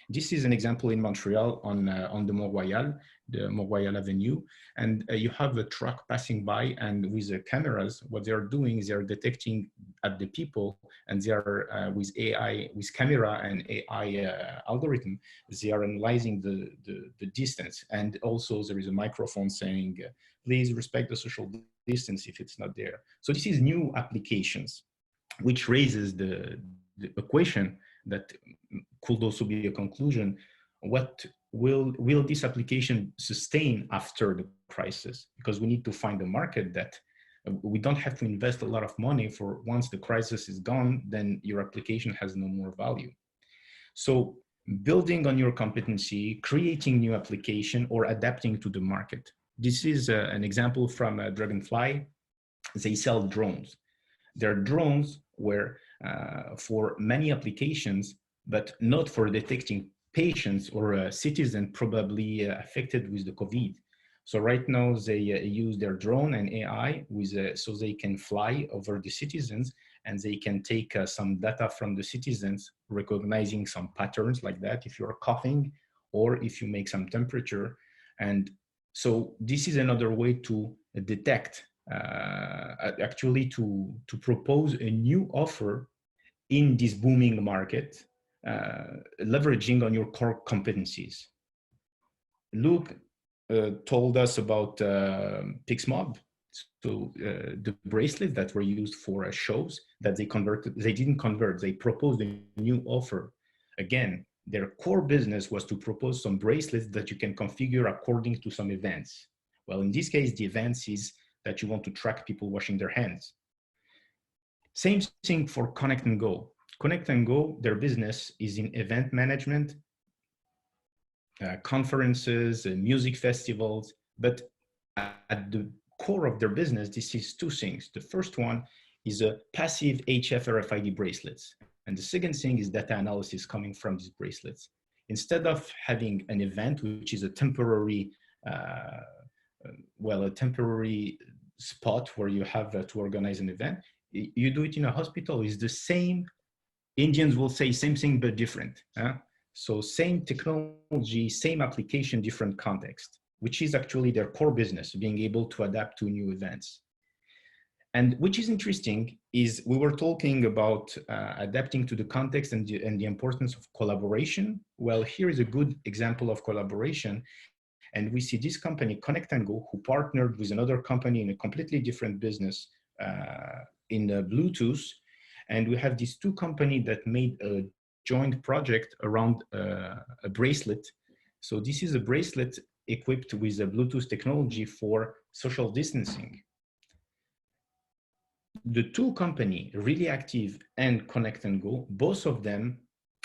This is an example in Montreal on the Mont Royal Avenue. And you have a truck passing by, and with the cameras, what they are doing is they are detecting at the people, and they are with AI, with camera and AI algorithm, they are analyzing the distance. And also there is a microphone saying, please respect the social distance if it's not there. So this is new applications, which raises the equation that could also be a conclusion. What will this application sustain after the crisis? Because we need to find a market that we don't have to invest a lot of money for. Once the crisis is gone, then your application has no more value. So building on your competency, creating new application, or adapting to the market. This is an example from Dragonfly. They sell drones. Their drones were for many applications, but not for detecting patients or citizens probably affected with the COVID. So right now they use their drone and AI so they can fly over the citizens, and they can take some data from the citizens, recognizing some patterns like that, if you're coughing or if you make some temperature. And so this is another way to detect, actually to propose a new offer in this booming market, leveraging on your core competencies. Luke told us about Pixmob. So the bracelets that were used for shows that they didn't convert, they proposed a new offer. Again, their core business was to propose some bracelets that you can configure according to some events. Well, in this case, the events is that you want to track people washing their hands. Same thing for Connect and Go. Connect and Go, their business is in event management, conferences, music festivals, but at the core of their business, this is two things. The first one is a passive HF RFID bracelets. And the second thing is data analysis coming from these bracelets. Instead of having an event, which is a temporary, a temporary spot where you have to organize an event, you do it in a hospital. It's the same. Indians will say same thing, but different. So same technology, same application, different context, which is actually their core business, being able to adapt to new events. And which is interesting is we were talking about adapting to the context and the importance of collaboration. Well, here is a good example of collaboration. And we see this company, Connect and Go, who partnered with another company in a completely different business in Bluetooth. And we have these two companies that made a joint project around a bracelet. So this is a bracelet equipped with a Bluetooth technology for social distancing. The two companies, Really Active and Connect and Go, both of them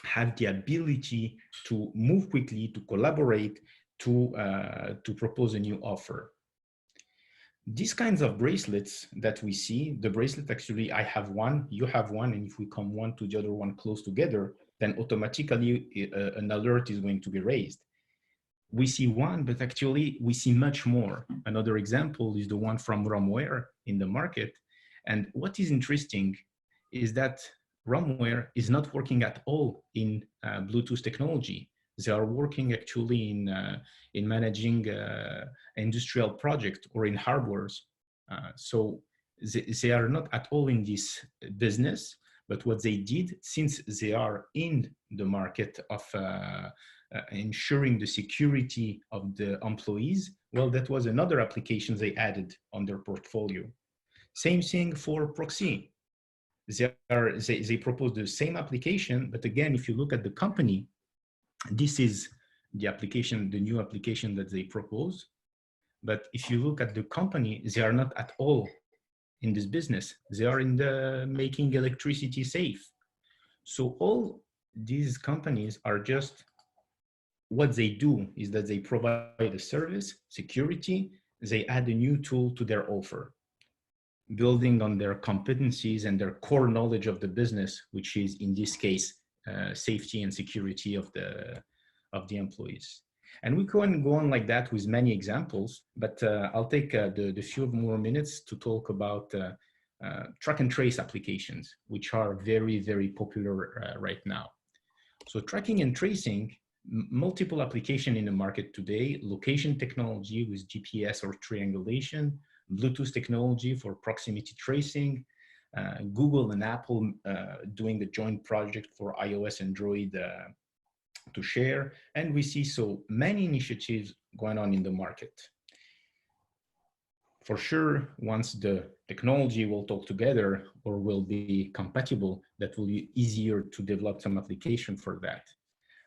have the ability to move quickly, to collaborate, to propose a new offer. These kinds of bracelets that we see, the bracelet actually, I have one, you have one, and if we come one to the other one close together, then automatically an alert is going to be raised. We see one, but actually we see much more. Another example is the one from Romware in the market. And what is interesting is that Romware is not working at all in Bluetooth technology. They are working actually in managing industrial project or in hardwares. So they are not at all in this business, but what they did, since they are in the market of ensuring the security of the employees, well, that was another application they added on their portfolio. Same thing for Proxy. They propose the same application, but again, if you look at the company, this is the application, the new application that they propose. But if you look at the company, they are not at all in this business. They are in the making electricity safe. So all these companies are just, what they do is that they provide a service, security, they add a new tool to their offer, building on their competencies and their core knowledge of the business, which is in this case, safety and security of the employees. And we can go on like that with many examples, but I'll take the few more minutes to talk about track and trace applications, which are very, very popular right now. So tracking and tracing, multiple application in the market today, location technology with GPS or triangulation, Bluetooth technology for proximity tracing, Google and Apple doing a joint project for iOS, Android to share. And we see so many initiatives going on in the market. For sure, once the technology will talk together or will be compatible, that will be easier to develop some application for that.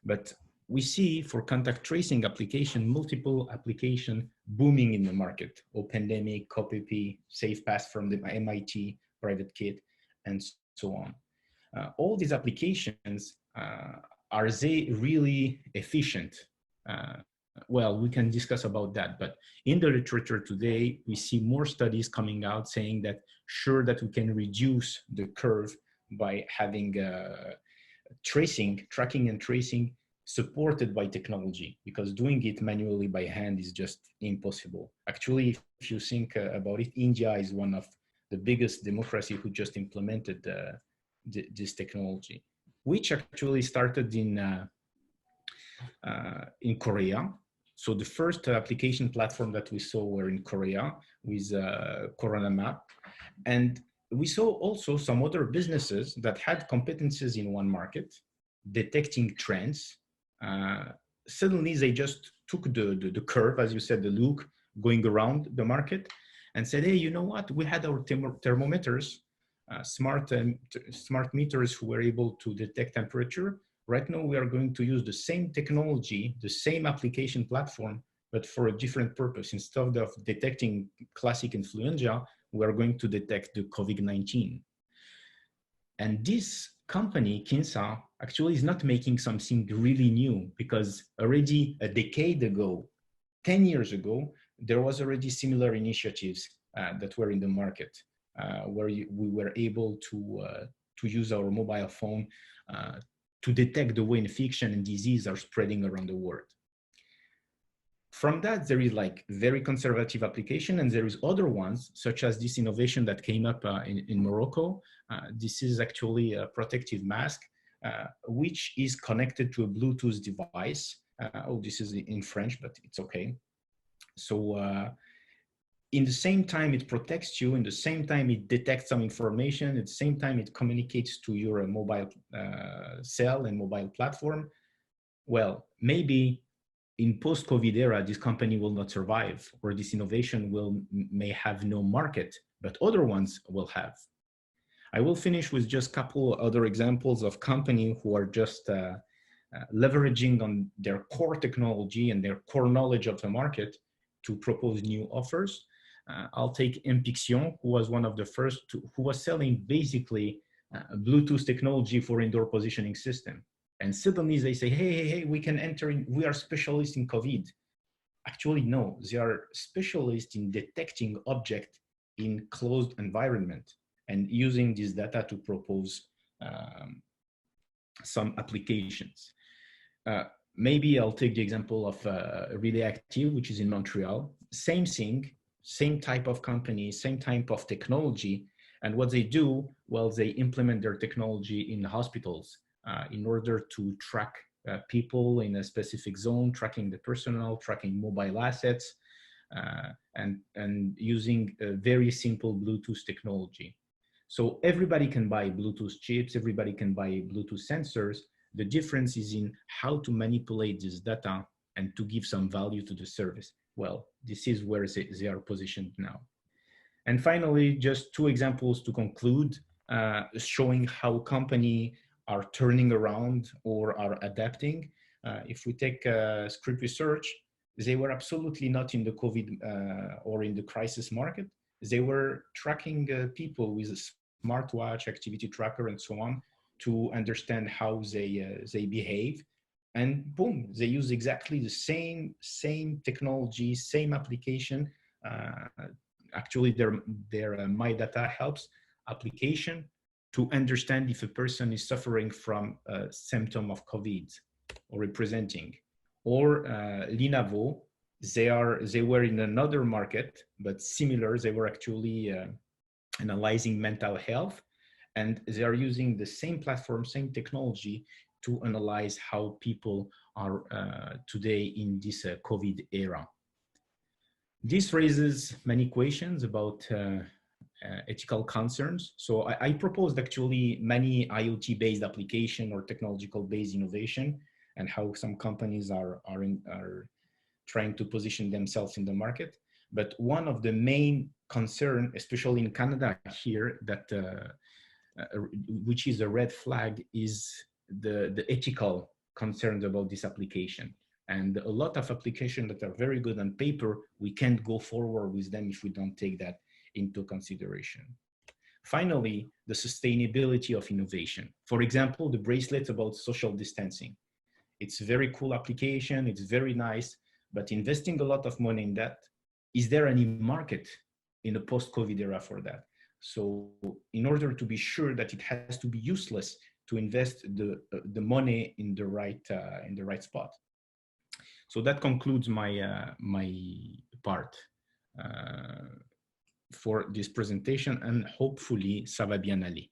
But we see for contact tracing application, multiple application booming in the market. OpenDemic, CopyP, SafePass from the MIT, Private Kit, and so on. All these applications are they really efficient? Well, we can discuss about that, but in the literature today, we see more studies coming out saying that sure that we can reduce the curve by having tracking and tracing supported by technology, because doing it manually by hand is just impossible. Actually, if you think about it, India is one of the biggest democracy who just implemented this technology, which actually started in Korea. So the first application platform that we saw were in Korea with Corona Map. And we saw also some other businesses that had competencies in one market, detecting trends. Suddenly they just took the curve, as you said, the look going around the market and said, hey, you know what? We had our thermometers, smart meters who were able to detect temperature. Right now, we are going to use the same technology, the same application platform, but for a different purpose. Instead of detecting classic influenza, we are going to detect the COVID-19. And this company, Kinsa, actually is not making something really new, because already a decade ago, 10 years ago, there was already similar initiatives that were in the market, where we were able to use our mobile phone to detect the way infection and disease are spreading around the world. From that, there is like very conservative application, and there is other ones, such as this innovation that came up in Morocco. This is actually a protective mask, which is connected to a Bluetooth device. Oh, this is in French, but it's okay. So in the same time it protects you, in the same time it detects some information, at the same time it communicates to your mobile cell and mobile platform. Well, maybe in post-COVID era, this company will not survive, or this innovation may have no market, but other ones will have. I will finish with just a couple other examples of companies who are just leveraging on their core technology and their core knowledge of the market to propose new offers. I'll take Impixion, who was one of the first who was selling basically Bluetooth technology for indoor positioning system. And suddenly they say, hey, we can enter in, we are specialists in COVID. Actually, no, they are specialists in detecting objects in closed environment and using this data to propose some applications. Maybe I'll take the example of Relay Active, which is in Montreal. Same thing, same type of company, same type of technology. And what they do, well, they implement their technology in hospitals in order to track people in a specific zone, tracking the personnel, tracking mobile assets, and using a very simple Bluetooth technology. So everybody can buy Bluetooth chips, everybody can buy Bluetooth sensors. The difference is in how to manipulate this data and to give some value to the service. Well, this is where they are positioned now. And finally, just two examples to conclude, showing how companies are turning around or are adapting. If we take Script Research, they were absolutely not in the COVID or in the crisis market. They were tracking people with a smartwatch, activity tracker, and so on, to understand how they behave. And boom, they use exactly the same technology, same application. Actually, their My Data Helps application to understand if a person is suffering from a symptom of COVID or representing. Or Linavo, they were in another market, but similar. They were actually analyzing mental health, and they are using the same platform, same technology to analyze how people are today in this COVID era. This raises many questions about ethical concerns. So I proposed actually many IoT-based application or technological-based innovation, and how some companies are trying to position themselves in the market. But one of the main concern, especially in Canada here, that which is a red flag, is the ethical concerns about this application. And a lot of applications that are very good on paper, we can't go forward with them if we don't take that into consideration. Finally, the sustainability of innovation. For example, the bracelet about social distancing. It's a very cool application, it's very nice, but investing a lot of money in that, is there any market in a post-COVID era for that? So in order to be sure that it has to be useless to invest the money in the right spot. So that concludes my my part for this presentation, and hopefully ça va bien aller.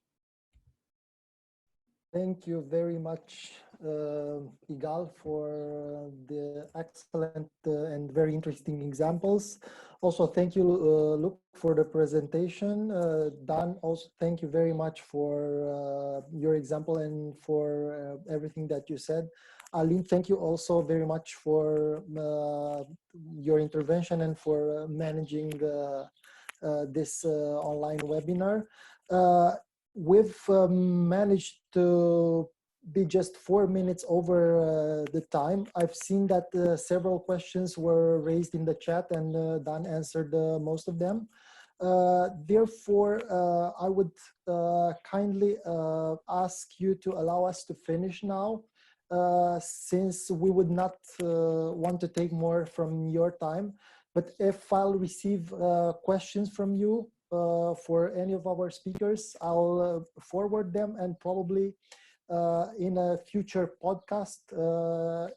Thank you very much, Ygal, for the excellent and very interesting examples. Also, thank you, Luc, for the presentation. Dan, also thank you very much for your example and for everything that you said. Alin, thank you also very much for your intervention and for managing this online webinar. We've managed to be just 4 minutes over the time. I've seen that several questions were raised in the chat, and Dan answered most of them. Therefore, I would kindly ask you to allow us to finish now, since we would not want to take more from your time. But if I'll receive questions from you, for any of our speakers, I'll forward them, and probably in a future podcast,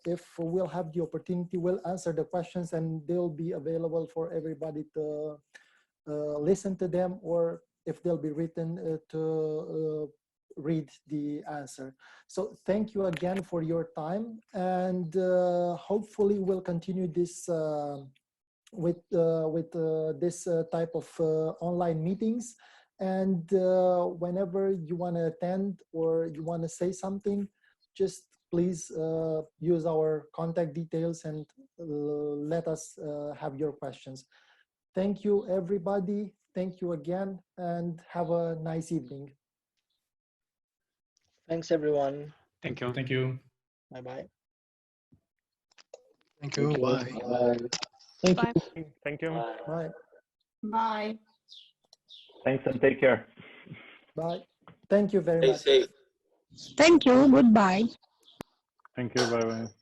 if we'll have the opportunity, we'll answer the questions, and they'll be available for everybody to listen to them, or if they'll be written to read the answer. So thank you again for your time, and hopefully we'll continue this with this type of online meetings. And whenever you want to attend or you want to say something, just please use our contact details and let us have your questions. Thank you, everybody. Thank you again, and have a nice evening. Thanks, everyone. Thank you. Thank you. Bye-bye. Thank you. Bye. Thank Bye. you. Thank you. Bye. Bye. Thanks and take care. Bye. Thank you very much. Thank you. Goodbye. Thank you. Bye bye.